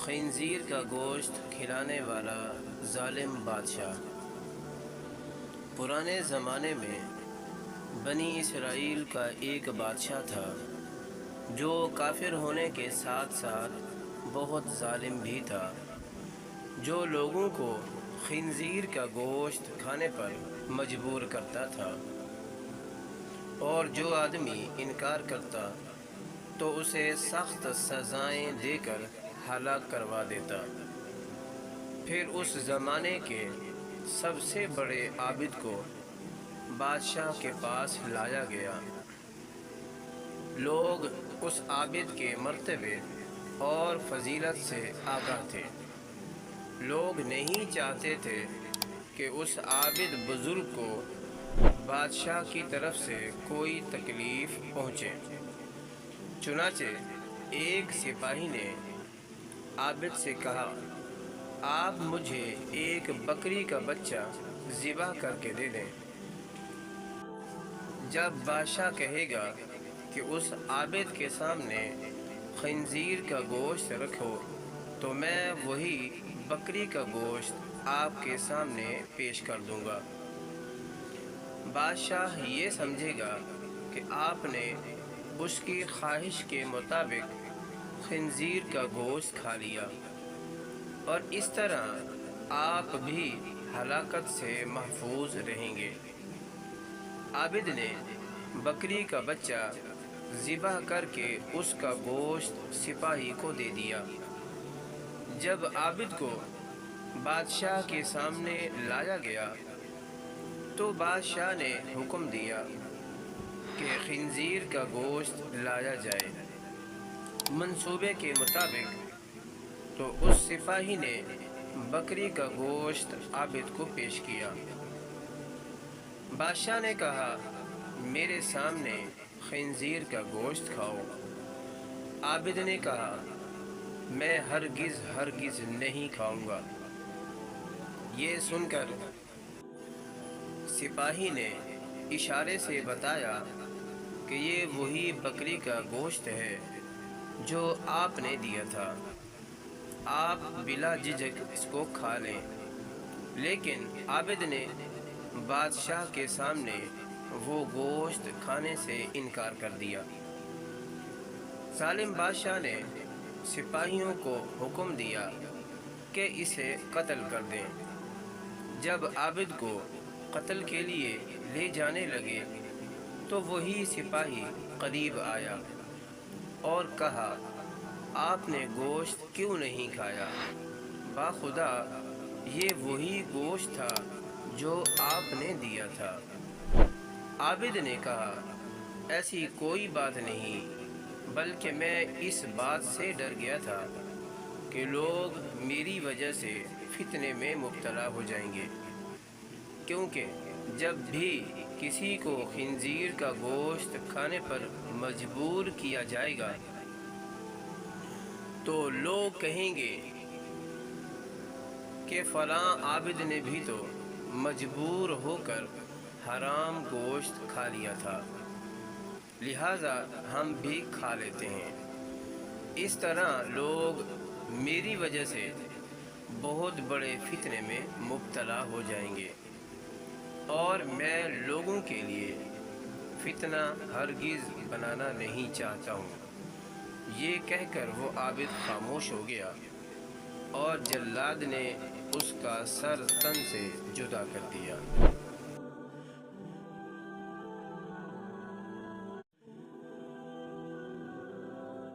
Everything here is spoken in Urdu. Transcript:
خنزیر کا گوشت کھلانے والا ظالم بادشاہ۔ پرانے زمانے میں بنی اسرائیل کا ایک بادشاہ تھا جو کافر ہونے کے ساتھ ساتھ بہت ظالم بھی تھا، جو لوگوں کو خنزیر کا گوشت کھانے پر مجبور کرتا تھا، اور جو آدمی انکار کرتا تو اسے سخت سزائیں دے کر ہلاک کروا دیتا۔ پھر اس زمانے کے سب سے بڑے عابد کو بادشاہ کے پاس لایا گیا۔ لوگ اس عابد کے مرتبے اور فضیلت سے آگاہ تھے۔ لوگ نہیں چاہتے تھے کہ اس عابد بزرگ کو بادشاہ کی طرف سے کوئی تکلیف پہنچے۔ چنانچہ ایک سپاہی نے عابد سے کہا، آپ مجھے ایک بکری کا بچہ ذبح کر کے دے دیں۔ جب بادشاہ کہے گا کہ اس عابد کے سامنے خنزیر کا گوشت رکھو تو میں وہی بکری کا گوشت آپ کے سامنے پیش کر دوں گا۔ بادشاہ یہ سمجھے گا کہ آپ نے اس کی خواہش کے مطابق خنزیر کا گوشت کھا لیا، اور اس طرح آپ بھی ہلاکت سے محفوظ رہیں گے۔ عابد نے بکری کا بچہ ذبح کر کے اس کا گوشت سپاہی کو دے دیا۔ جب عابد کو بادشاہ کے سامنے لایا گیا تو بادشاہ نے حکم دیا کہ خنزیر کا گوشت لایا جائے۔ منصوبے کے مطابق تو اس سپاہی نے بکری کا گوشت عابد کو پیش کیا۔ بادشاہ نے کہا، میرے سامنے خنزیر کا گوشت کھاؤ۔ عابد نے کہا، میں ہرگز نہیں کھاؤں گا۔ یہ سن کر سپاہی نے اشارے سے بتایا کہ یہ وہی بکری کا گوشت ہے جو آپ نے دیا تھا، آپ بلا جھجک اس کو کھا لیں۔ لیکن عابد نے بادشاہ کے سامنے وہ گوشت کھانے سے انکار کر دیا۔ ظالم بادشاہ نے سپاہیوں کو حکم دیا کہ اسے قتل کر دیں۔ جب عابد کو قتل کے لیے لے جانے لگے تو وہی سپاہی قریب آیا اور کہا، آپ نے گوشت کیوں نہیں کھایا؟ باخدا یہ وہی گوشت تھا جو آپ نے دیا تھا۔ عابد نے کہا، ایسی کوئی بات نہیں، بلکہ میں اس بات سے ڈر گیا تھا کہ لوگ میری وجہ سے فتنے میں مبتلا ہو جائیں گے، کیونکہ جب بھی کسی کو خنزیر کا گوشت کھانے پر مجبور کیا جائے گا تو لوگ کہیں گے کہ فلاں عابد نے بھی تو مجبور ہو کر حرام گوشت کھا لیا تھا، لہٰذا ہم بھی کھا لیتے ہیں۔ اس طرح لوگ میری وجہ سے بہت بڑے فتنے میں مبتلا ہو جائیں گے، اور میں لوگوں کے لیے فتنہ ہرگز بنانا نہیں چاہتا ہوں۔ یہ کہہ کر وہ عابد خاموش ہو گیا، اور جلاد نے اس کا سر تن سے جدا کر دیا۔